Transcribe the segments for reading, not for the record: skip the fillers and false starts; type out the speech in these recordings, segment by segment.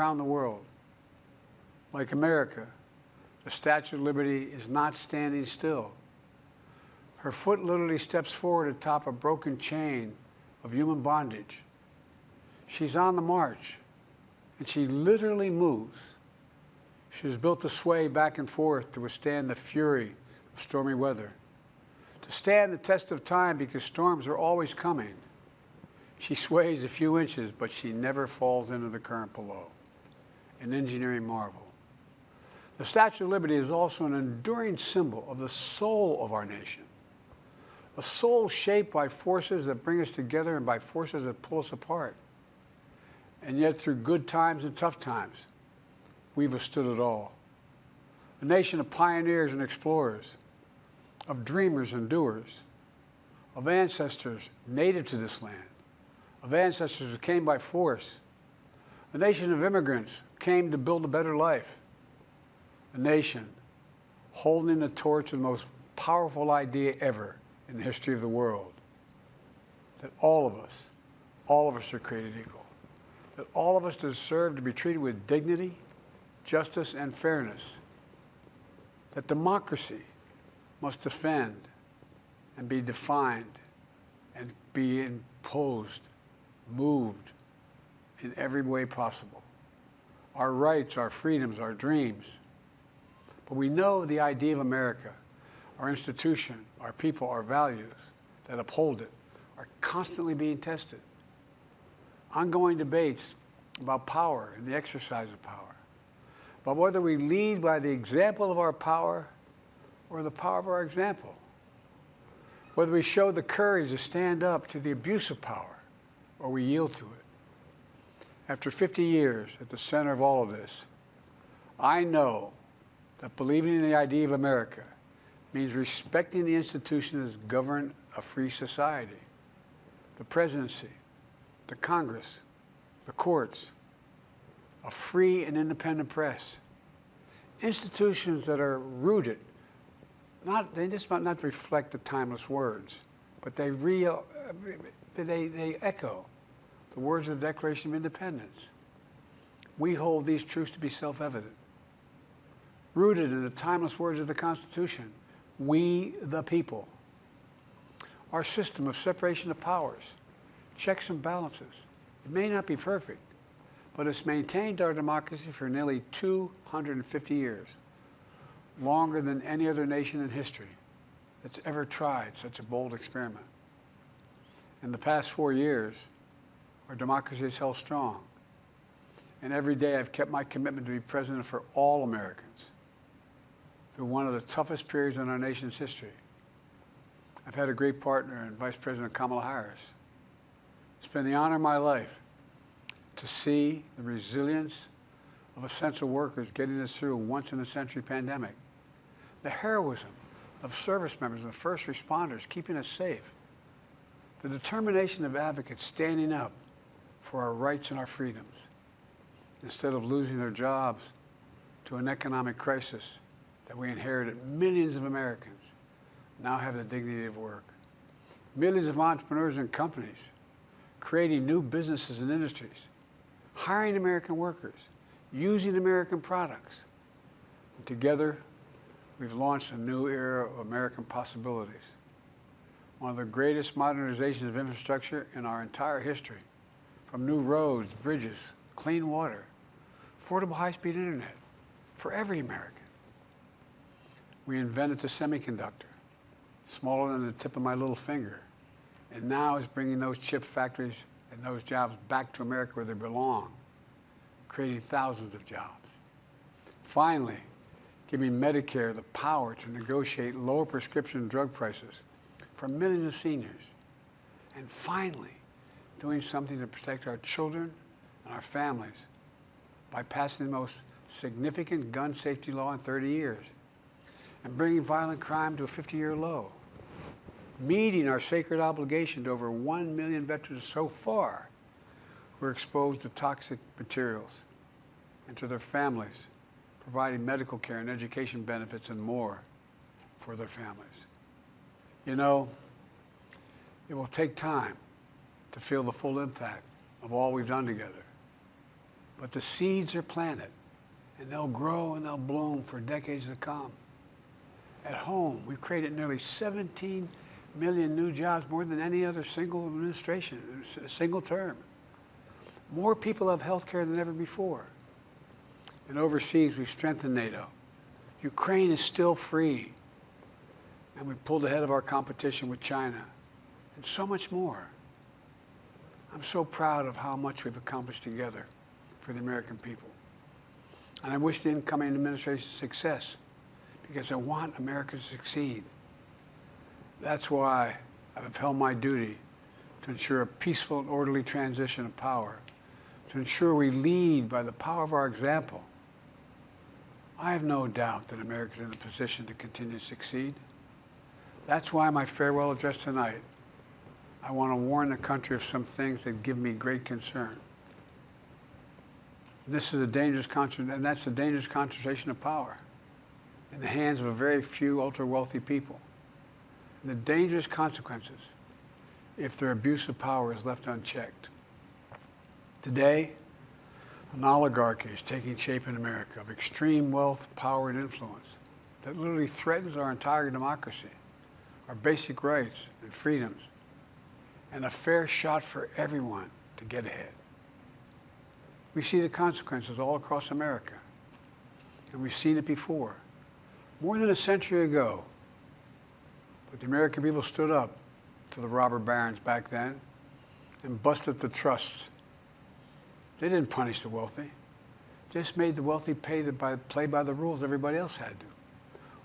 around the world. Like America, the Statue of Liberty is not standing still. Her foot literally steps forward atop a broken chain of human bondage. She's on the march, and she literally moves. She was built to sway back and forth to withstand the fury of stormy weather, to stand the test of time because storms are always coming. She sways a few inches, but she never falls into the current below. An engineering marvel. The Statue of Liberty is also an enduring symbol of the soul of our nation. A soul shaped by forces that bring us together and by forces that pull us apart. And yet, through good times and tough times, we've withstood it all. A nation of pioneers and explorers, of dreamers and doers, of ancestors native to this land, of ancestors who came by force, a nation of immigrants who came to build a better life, a nation holding the torch of the most powerful idea ever in the history of the world, that all of us are created equal, that all of us deserve to be treated with dignity, justice, and fairness, that democracy must defend and be defined and be imposed, moved in every way possible. Our rights, our freedoms, our dreams. But we know the idea of America, our institution, our people, our values that uphold it are constantly being tested. Ongoing debates about power and the exercise of power, about whether we lead by the example of our power or the power of our example, whether we show the courage to stand up to the abuse of power or we yield to it. After 50 years at the center of all of this, I know that believing in the idea of America means respecting the institutions that govern a free society, the presidency, the Congress, the courts, a free and independent press, institutions that are rooted, they just might not reflect the timeless words, but they echo the words of the Declaration of Independence. We hold these truths to be self-evident. Rooted in the timeless words of the Constitution, we the people. Our system of separation of powers, checks and balances. It may not be perfect, but it's maintained our democracy for nearly 250 years, longer than any other nation in history that's ever tried such a bold experiment. In the past 4 years, our democracy has held strong. And every day I've kept my commitment to be president for all Americans through one of the toughest periods in our nation's history. I've had a great partner in Vice President Kamala Harris. It's been the honor of my life to see the resilience of essential workers getting us through a once-in-a-century pandemic, the heroism of service members and first responders keeping us safe, the determination of advocates standing up for our rights and our freedoms instead of losing their jobs to an economic crisis that we inherited. Millions of Americans now have the dignity of work. Millions of entrepreneurs and companies creating new businesses and industries, hiring American workers, using American products. And together, we've launched a new era of American possibilities. One of the greatest modernizations of infrastructure in our entire history, from new roads, bridges, clean water, affordable high-speed internet for every American. We invented the semiconductor, smaller than the tip of my little finger, and now is bringing those chip factories and those jobs back to America where they belong, creating thousands of jobs. Finally, giving Medicare the power to negotiate lower prescription drug prices for millions of seniors. And finally, doing something to protect our children and our families by passing the most significant gun safety law in 30 years and bringing violent crime to a 50-year low, meeting our sacred obligation to over 1 million veterans so far who are exposed to toxic materials, and to their families, providing medical care and education benefits and more for their families. You know, it will take time to feel the full impact of all we've done together. But the seeds are planted, and they'll grow and they'll bloom for decades to come. At home, we've created nearly 17 million new jobs, more than any other single administration, a single term. More people have health care than ever before. And overseas, we've strengthened NATO. Ukraine is still free. And we pulled ahead of our competition with China. And so much more. I'm so proud of how much we've accomplished together for the American people. And I wish the incoming administration success, because I want America to succeed. That's why I've held my duty to ensure a peaceful and orderly transition of power, to ensure we lead by the power of our example. I have no doubt that America is in a position to continue to succeed. That's why my farewell address tonight, I want to warn the country of some things that give me great concern. This is a dangerous and that's a dangerous concentration of power in the hands of a very few ultra-wealthy people. And the dangerous consequences if their abuse of power is left unchecked. Today, an oligarchy is taking shape in America of extreme wealth, power, and influence that literally threatens our entire democracy, our basic rights and freedoms, and a fair shot for everyone to get ahead. We see the consequences all across America, and we've seen it before. More than a century ago, but the American people stood up to the robber barons back then and busted the trusts. They didn't punish the wealthy. They just made the wealthy play by the rules everybody else had to.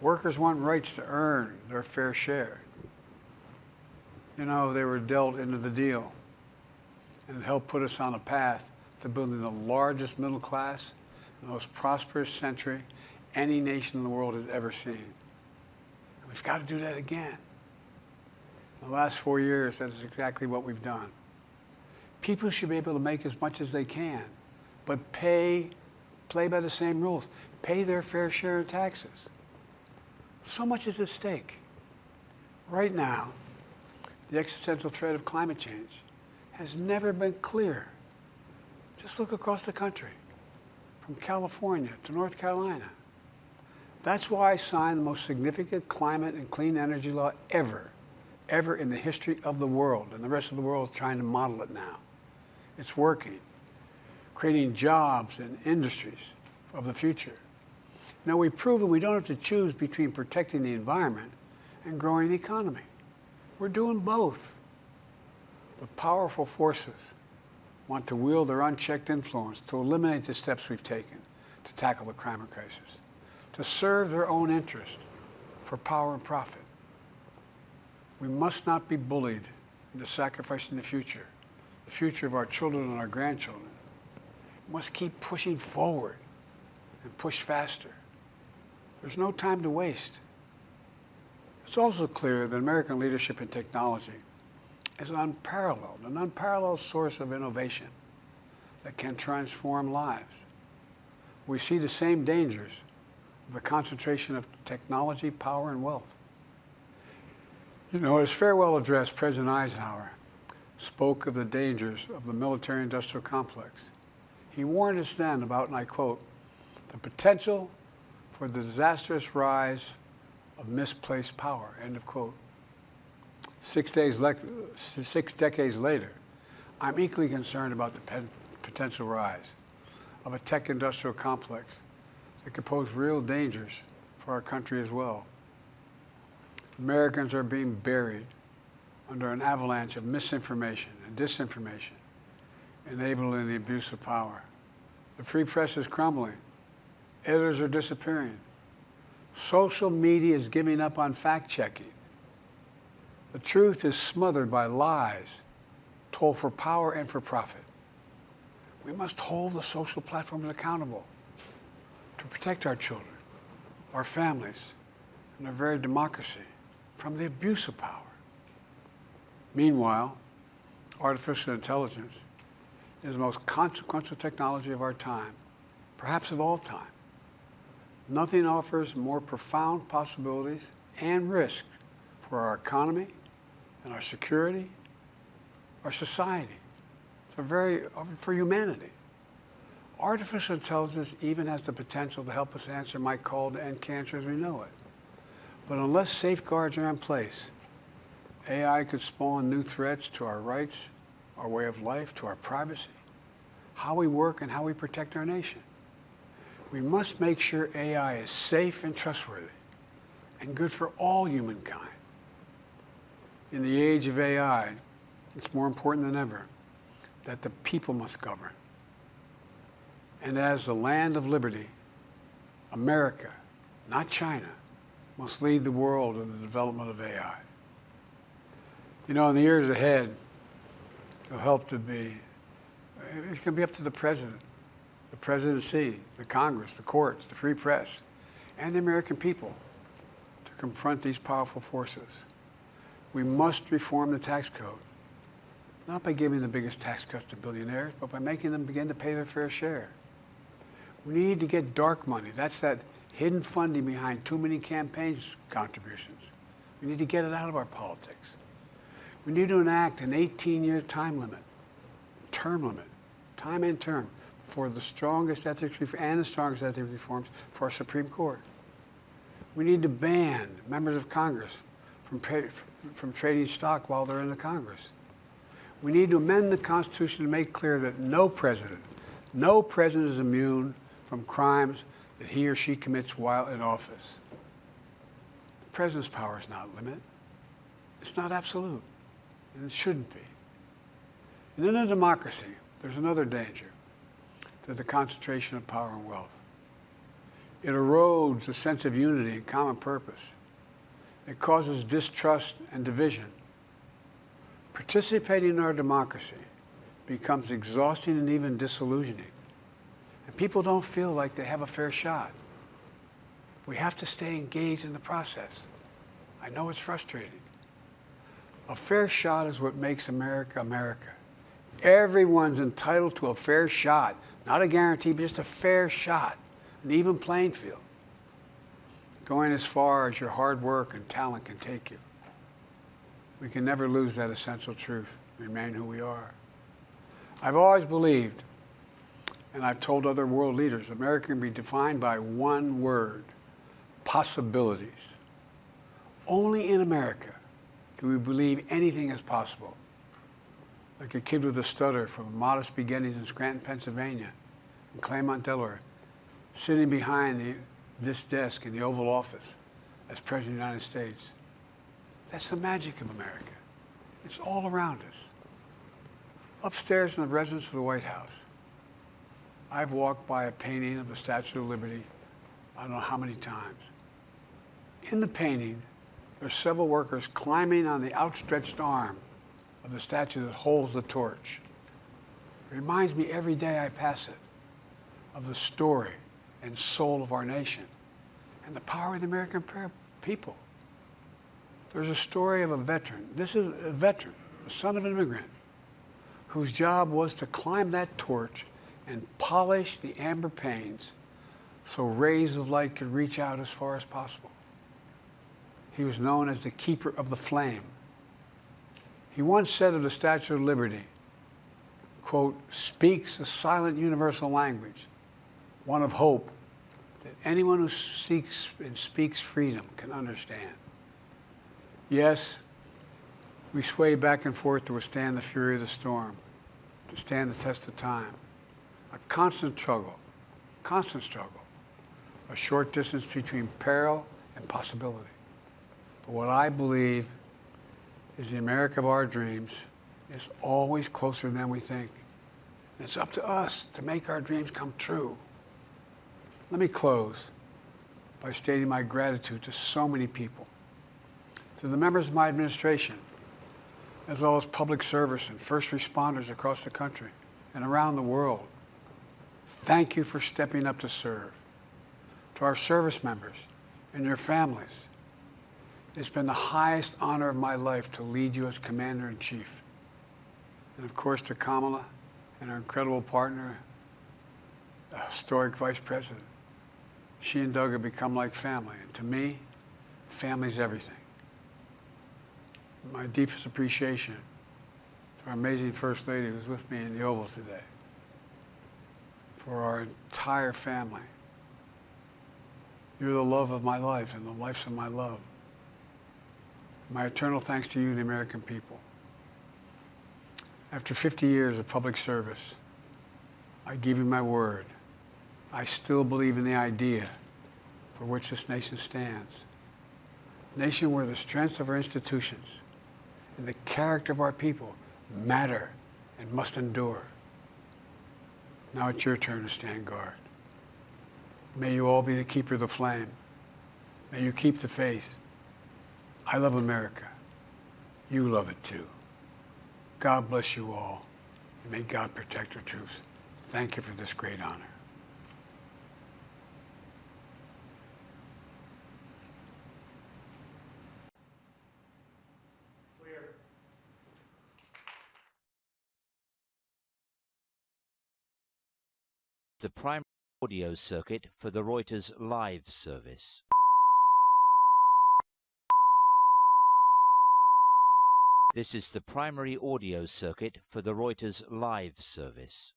Workers want rights to earn their fair share. You know, they were dealt into the deal, and it helped put us on a path to building the largest middle class, the most prosperous century any nation in the world has ever seen. We've got to do that again. In the last 4 years, that is exactly what we've done. People should be able to make as much as they can, but play by the same rules. Pay their fair share of taxes. So much is at stake. Right now, the existential threat of climate change has never been clearer. Just look across the country, from California to North Carolina. That's why I signed the most significant climate and clean energy law ever in the history of the world, and the rest of the world is trying to model it now. It's working, creating jobs and industries of the future. Now, we've proven we don't have to choose between protecting the environment and growing the economy. We're doing both. But powerful forces want to wield their unchecked influence to eliminate the steps we've taken to tackle the climate crisis, to serve their own interest for power and profit. We must not be bullied into sacrificing the future of our children and our grandchildren. We must keep pushing forward and push faster. There's no time to waste. It's also clear that American leadership in technology is an unparalleled source of innovation that can transform lives. We see the same dangers of the concentration of technology, power, and wealth. You know, his farewell address, President Eisenhower spoke of the dangers of the military-industrial complex. He warned us then about, and I quote, the potential for the disastrous rise of misplaced power, end of quote. 6 decades later, I'm equally concerned about the potential rise of a tech-industrial complex that could pose real dangers for our country as well. Americans are being buried under an avalanche of misinformation and disinformation, enabling the abuse of power. The free press is crumbling. Editors are disappearing. Social media is giving up on fact-checking. The truth is smothered by lies told for power and for profit. We must hold the social platforms accountable to protect our children, our families, and our very democracy from the abuse of power. Meanwhile, artificial intelligence is the most consequential technology of our time, perhaps of all time. Nothing offers more profound possibilities and risks for our economy and our security, our society, for humanity. Artificial intelligence even has the potential to help us answer my call to end cancer as we know it. But unless safeguards are in place, AI could spawn new threats to our rights, our way of life, to our privacy, how we work, and how we protect our nation. We must make sure AI is safe and trustworthy and good for all humankind. In the age of AI, it's more important than ever that the people must govern. And as the land of liberty, America, not China, must lead the world in the development of AI. You know, in the years ahead, it'll help to be, it's going to be up to the president, the presidency, the Congress, the courts, the free press, and the American people to confront these powerful forces. We must reform the tax code, not by giving the biggest tax cuts to billionaires, but by making them begin to pay their fair share. We need to get dark money. That's that hidden funding behind too many campaigns contributions. We need to get it out of our politics. We need to enact an 18-year time limit, time and term, for the strongest ethics reforms for our Supreme Court. We need to ban members of Congress from trading stock while they're in the Congress. We need to amend the Constitution to make clear that no president is immune from crimes that he or she commits while in office. The president's power is not limited. It's not absolute, and it shouldn't be. And in a democracy, there's another danger to the concentration of power and wealth. It erodes a sense of unity and common purpose. It causes distrust and division. Participating in our democracy becomes exhausting and even disillusioning. And people don't feel like they have a fair shot. We have to stay engaged in the process. I know it's frustrating. A fair shot is what makes America, America. Everyone's entitled to a fair shot. Not a guarantee, but just a fair shot. An even playing field. Going as far as your hard work and talent can take you. We can never lose that essential truth, remain who we are. I've always believed, and I've told other world leaders, America can be defined by one word: possibilities. Only in America do we believe anything is possible. Like a kid with a stutter from modest beginnings in Scranton, Pennsylvania, and Claremont, Delaware, sitting behind this desk in the Oval Office as President of the United States. That's the magic of America. It's all around us. Upstairs in the residence of the White House, I've walked by a painting of the Statue of Liberty I don't know how many times. In the painting, there are several workers climbing on the outstretched arm of the statue that holds the torch. It reminds me every day I pass it of the story and soul of our nation and the power of the American people. There's a story of a veteran. This is a veteran, the son of an immigrant, whose job was to climb that torch and polish the amber panes so rays of light could reach out as far as possible. He was known as the keeper of the flame. He once said of the Statue of Liberty, quote, "speaks a silent universal language, one of hope that anyone who seeks and speaks freedom can understand." Yes, we sway back and forth to withstand the fury of the storm, to stand the test of time. A constant struggle, a short distance between peril and possibility. But what I believe is the America of our dreams is always closer than we think. And it's up to us to make our dreams come true. Let me close by stating my gratitude to so many people, to the members of my administration, as well as public service and first responders across the country and around the world. Thank you for stepping up to serve. To our service members and your families, it's been the highest honor of my life to lead you as Commander-in-Chief. And of course to Kamala and our incredible partner, the historic Vice President. She and Doug have become like family, and to me, family's everything. My deepest appreciation to our amazing First Lady who's with me in the Oval today, for our entire family. You're the love of my life and the lives of my love. My eternal thanks to you, the American people. After 50 years of public service, I give you my word. I still believe in the idea for which this nation stands. A nation where the strength of our institutions and the character of our people matter and must endure. Now it's your turn to stand guard. May you all be the keeper of the flame. May you keep the faith. I love America. You love it too. God bless you all, and may God protect our troops. Thank you for this great honor. The primary audio circuit for the Reuters live service. This is the primary audio circuit for the Reuters live service.